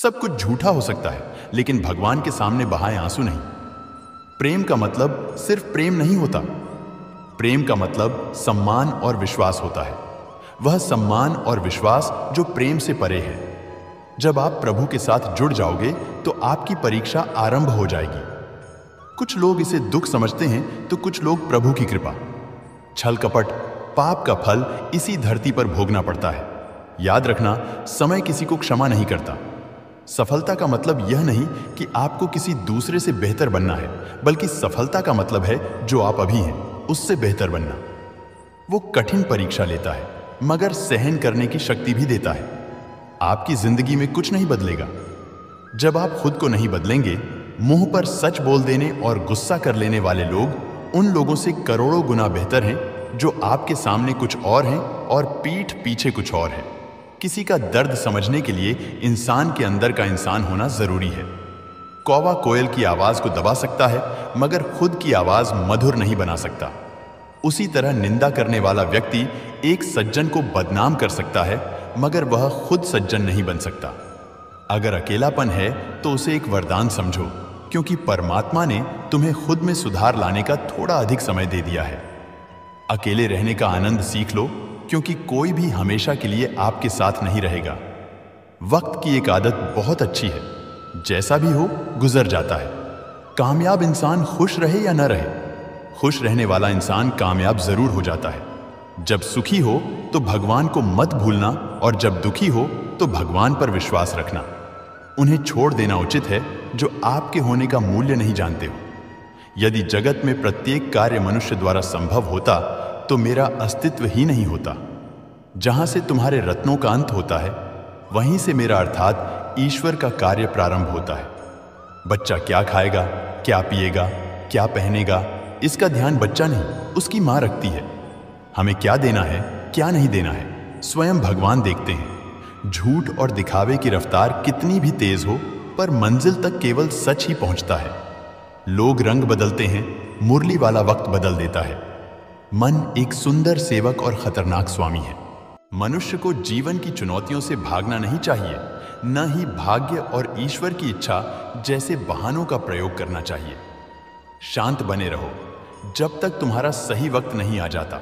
सब कुछ झूठा हो सकता है, लेकिन भगवान के सामने बहाए आंसू नहीं। प्रेम का मतलब सिर्फ प्रेम नहीं होता। प्रेम का मतलब सम्मान और विश्वास होता है। वह सम्मान और विश्वास जो प्रेम से परे है। जब आप प्रभु के साथ जुड़ जाओगे तो आपकी परीक्षा आरंभ हो जाएगी। कुछ लोग इसे दुख समझते हैं तो कुछ लोग प्रभु की कृपा। छल कपट, पाप का फल इसी धरती पर भोगना पड़ता है। याद रखना, समय किसी को क्षमा नहीं करता। सफलता का मतलब यह नहीं कि आपको किसी दूसरे से बेहतर बनना है, बल्कि सफलता का मतलब है जो आप अभी हैं उससे बेहतर बनना। वो कठिन परीक्षा लेता है, मगर सहन करने की शक्ति भी देता है। आपकी जिंदगी में कुछ नहीं बदलेगा जब आप खुद को नहीं बदलेंगे। मुंह पर सच बोल देने और गुस्सा कर लेने वाले लोग उन लोगों से करोड़ों गुना बेहतर हैं जो आपके सामने कुछ और हैं और पीठ पीछे कुछ और है। किसी का दर्द समझने के लिए इंसान के अंदर का इंसान होना जरूरी है। कौवा कोयल की आवाज को दबा सकता है, मगर खुद की आवाज मधुर नहीं बना सकता। उसी तरह निंदा करने वाला व्यक्ति एक सज्जन को बदनाम कर सकता है, मगर वह खुद सज्जन नहीं बन सकता। अगर अकेलापन है तो उसे एक वरदान समझो, क्योंकि परमात्मा ने तुम्हें खुद में सुधार लाने का थोड़ा अधिक समय दे दिया है। अकेले रहने का आनंद सीख लो, क्योंकि कोई भी हमेशा के लिए आपके साथ नहीं रहेगा। वक्त की एक आदत बहुत अच्छी है, जैसा भी हो गुजर जाता है। कामयाब इंसान खुश रहे या न रहे, खुश रहने वाला इंसान कामयाब जरूर हो जाता है। जब सुखी हो तो भगवान को मत भूलना, और जब दुखी हो तो भगवान पर विश्वास रखना। उन्हें छोड़ देना उचित है जो आपके होने का मूल्य नहीं जानते हो। यदि जगत में प्रत्येक कार्य मनुष्य द्वारा संभव होता तो मेरा अस्तित्व ही नहीं होता। जहां से तुम्हारे रत्नों का अंत होता है, वहीं से मेरा अर्थात ईश्वर का कार्य प्रारंभ होता है। बच्चा क्या खाएगा, क्या पिएगा, क्या पहनेगा, इसका ध्यान बच्चा नहीं, उसकी मां रखती है। हमें क्या देना है, क्या नहीं देना है, स्वयं भगवान देखते हैं। झूठ और दिखावे की रफ्तार कितनी भी तेज हो, पर मंजिल तक केवल सच ही पहुंचता है। लोग रंग बदलते हैं, मुरली वाला वक्त बदल देता है। मन एक सुंदर सेवक और खतरनाक स्वामी है। मनुष्य को जीवन की चुनौतियों से भागना नहीं चाहिए, न ही भाग्य और ईश्वर की इच्छा जैसे बहानों का प्रयोग करना चाहिए। शांत बने रहो जब तक तुम्हारा सही वक्त नहीं आ जाता।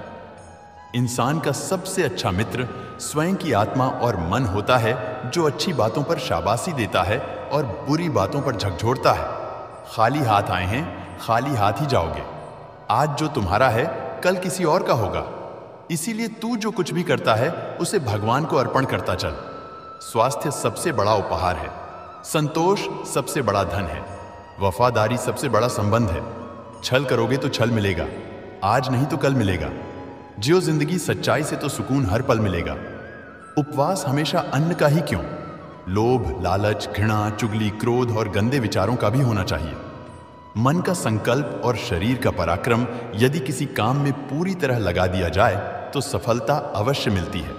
इंसान का सबसे अच्छा मित्र स्वयं की आत्मा और मन होता है, जो अच्छी बातों पर शाबाशी देता है और बुरी बातों पर झकझोरता है। खाली हाथ आए हैं, खाली हाथ ही जाओगे। आज जो तुम्हारा है कल किसी और का होगा। इसीलिए तू जो कुछ भी करता है उसे भगवान को अर्पण करता चल। स्वास्थ्य सबसे बड़ा उपहार है, संतोष सबसे बड़ा धन है, वफादारी सबसे बड़ा संबंध है। छल करोगे तो छल मिलेगा, आज नहीं तो कल मिलेगा। जियो जिंदगी सच्चाई से तो सुकून हर पल मिलेगा। उपवास हमेशा अन्न का ही क्यों, लोभ, लालच, घृणा, चुगली, क्रोध और गंदे विचारों का भी होना चाहिए। मन का संकल्प और शरीर का पराक्रम यदि किसी काम में पूरी तरह लगा दिया जाए तो सफलता अवश्य मिलती है।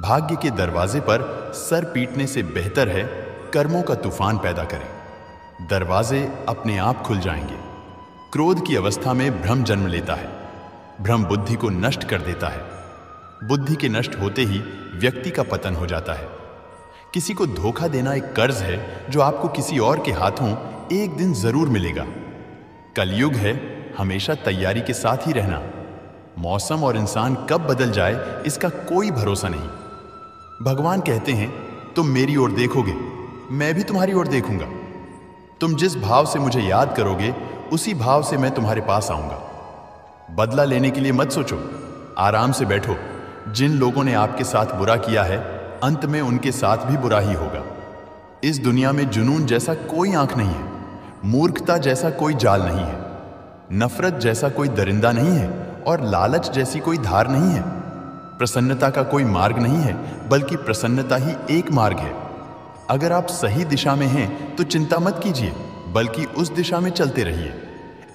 भाग्य के दरवाजे पर सर पीटने से बेहतर है कर्मों का तूफान पैदा करें। दरवाजे अपने आप खुल जाएंगे। क्रोध की अवस्था में भ्रम जन्म लेता है। भ्रम बुद्धि को नष्ट कर देता है। बुद्धि के नष्ट होते ही व्यक्ति का पतन हो जाता है। किसी को धोखा देना एक कर्ज है जो आपको किसी और के हाथों एक दिन जरूर मिलेगा। कलयुग है, हमेशा तैयारी के साथ ही रहना। मौसम और इंसान कब बदल जाए इसका कोई भरोसा नहीं। भगवान कहते हैं, तुम मेरी ओर देखोगे, मैं भी तुम्हारी ओर देखूंगा। तुम जिस भाव से मुझे याद करोगे उसी भाव से मैं तुम्हारे पास आऊंगा। बदला लेने के लिए मत सोचो, आराम से बैठो। जिन लोगों ने आपके साथ बुरा किया है, अंत में उनके साथ भी बुरा ही होगा। इस दुनिया में जुनून जैसा कोई आंख नहीं है, मूर्खता जैसा कोई जाल नहीं है, नफरत जैसा कोई दरिंदा नहीं है और लालच जैसी कोई धार नहीं है। प्रसन्नता का कोई मार्ग नहीं है, बल्कि प्रसन्नता ही एक मार्ग है। अगर आप सही दिशा में हैं तो चिंता मत कीजिए, बल्कि उस दिशा में चलते रहिए।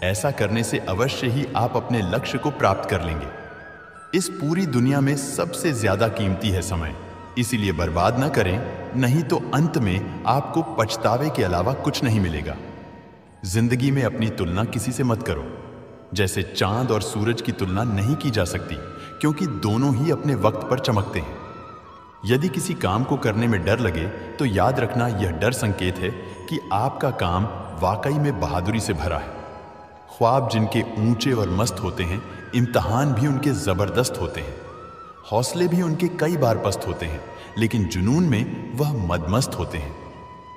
ऐसा करने से अवश्य ही आप अपने लक्ष्य को प्राप्त कर लेंगे। इस पूरी दुनिया में सबसे ज्यादा कीमती है समय, इसीलिए बर्बाद न करें, नहीं तो अंत में आपको पछतावे के अलावा कुछ नहीं मिलेगा। जिंदगी में अपनी तुलना किसी से मत करो। जैसे चांद और सूरज की तुलना नहीं की जा सकती, क्योंकि दोनों ही अपने वक्त पर चमकते हैं। यदि किसी काम को करने में डर लगे तो याद रखना यह डर संकेत है कि आपका काम वाकई में बहादुरी से भरा है। ख्वाब जिनके ऊंचे और मस्त होते हैं, इम्तहान भी उनके ज़बरदस्त होते हैं। हौसले भी उनके कई बार पस्त होते हैं, लेकिन जुनून में वह मदमस्त होते हैं।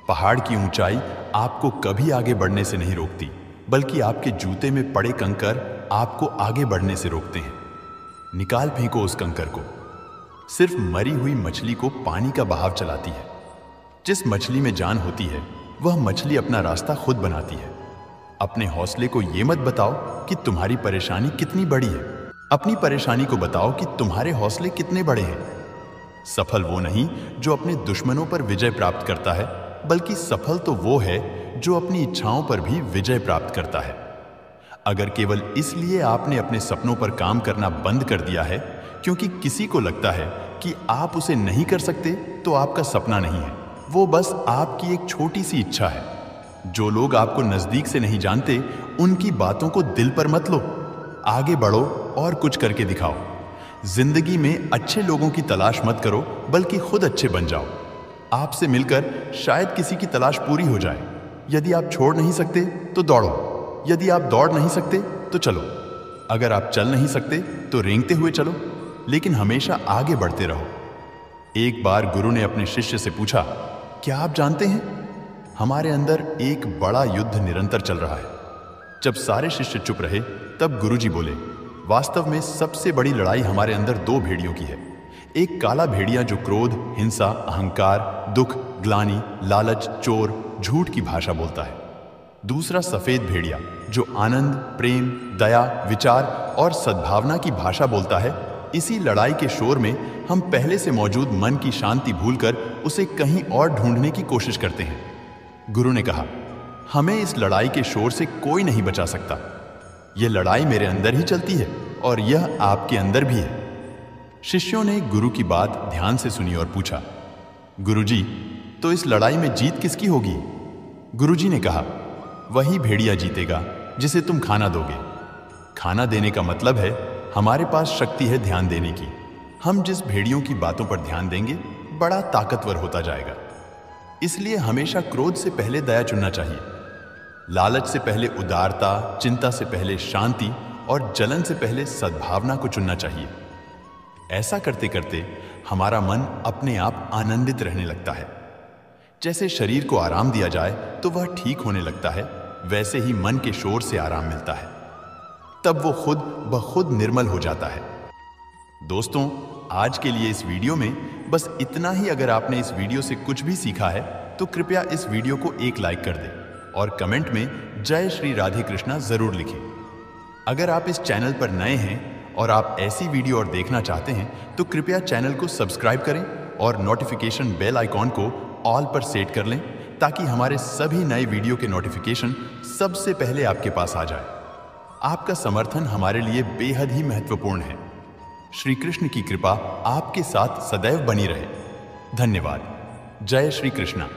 पहाड़ की ऊंचाई आपको कभी आगे बढ़ने से नहीं रोकती, बल्कि आपके जूते में पड़े कंकर आपको आगे बढ़ने से रोकते हैं। निकाल फेंको उस कंकर को। सिर्फ मरी हुई मछली को पानी का बहाव चलाती है। जिस मछली में जान होती है, वह मछली अपना रास्ता खुद बनाती है। अपने हौसले को यह मत बताओ कि तुम्हारी परेशानी कितनी बड़ी है, अपनी परेशानी को बताओ कि तुम्हारे हौसले कितने बड़े हैं। सफल वो नहीं जो अपने दुश्मनों पर विजय प्राप्त करता है, बल्कि सफल तो वो है जो अपनी इच्छाओं पर भी विजय प्राप्त करता है। अगर केवल इसलिए आपने अपने सपनों पर काम करना बंद कर दिया है क्योंकि किसी को लगता है कि आप उसे नहीं कर सकते, तो आपका सपना नहीं है, वो बस आपकी एक छोटी सी इच्छा है। जो लोग आपको नजदीक से नहीं जानते, उनकी बातों को दिल पर मत लो। आगे बढ़ो और कुछ करके दिखाओ। जिंदगी में अच्छे लोगों की तलाश मत करो, बल्कि खुद अच्छे बन जाओ। आपसे मिलकर शायद किसी की तलाश पूरी हो जाए। यदि आप छोड़ नहीं सकते तो दौड़ो, यदि आप दौड़ नहीं सकते तो चलो, अगर आप चल नहीं सकते तो रेंगते हुए चलो, लेकिन हमेशा आगे बढ़ते रहो। एक बार गुरु ने अपने शिष्य से पूछा, क्या आप जानते हैं, हमारे अंदर एक बड़ा युद्ध निरंतर चल रहा है। जब सारे शिष्य चुप रहे, तब गुरुजी बोले, वास्तव में सबसे बड़ी लड़ाई हमारे अंदर दो भेड़ियों की है। एक काला भेड़िया जो क्रोध, हिंसा, अहंकार, दुख, ग्लानि, लालच, चोर, झूठ की भाषा बोलता है। दूसरा सफेद भेड़िया जो आनंद, प्रेम, दया, विचार और सद्भावना की भाषा बोलता है। इसी लड़ाई के शोर में हम पहले से मौजूद मन की शांति भूलकर उसे कहीं और ढूंढने की कोशिश करते हैं। गुरु ने कहा, हमें इस लड़ाई के शोर से कोई नहीं बचा सकता। यह लड़ाई मेरे अंदर ही चलती है और यह आपके अंदर भी है। शिष्यों ने गुरु की बात ध्यान से सुनी और पूछा, गुरुजी, तो इस लड़ाई में जीत किसकी होगी? गुरुजी ने कहा, वही भेड़िया जीतेगा जिसे तुम खाना दोगे। खाना देने का मतलब है हमारे पास शक्ति है ध्यान देने की। हम जिस भेड़ियों की बातों पर ध्यान देंगे, बड़ा ताकतवर होता जाएगा। इसलिए हमेशा क्रोध से पहले दया चुनना चाहिए, लालच से पहले उदारता, चिंता से पहले शांति और जलन से पहले सद्भावना को चुनना चाहिए। ऐसा करते करते हमारा मन अपने आप आनंदित रहने लगता है। जैसे शरीर को आराम दिया जाए तो वह ठीक होने लगता है, वैसे ही मन के शोर से आराम मिलता है। तब वो खुद ब खुद निर्मल हो जाता है। दोस्तों, आज के लिए इस वीडियो में बस इतना ही। अगर आपने इस वीडियो से कुछ भी सीखा है तो कृपया इस वीडियो को एक लाइक कर दें और कमेंट में जय श्री राधे कृष्णा जरूर लिखें। अगर आप इस चैनल पर नए हैं और आप ऐसी वीडियो और देखना चाहते हैं तो कृपया चैनल को सब्सक्राइब करें और नोटिफिकेशन बेल आइकॉन को ऑल पर सेट कर लें, ताकि हमारे सभी नए वीडियो के नोटिफिकेशन सबसे पहले आपके पास आ जाए। आपका समर्थन हमारे लिए बेहद ही महत्वपूर्ण है। श्री कृष्ण की कृपा आपके साथ सदैव बनी रहे। धन्यवाद। जय श्री कृष्णा।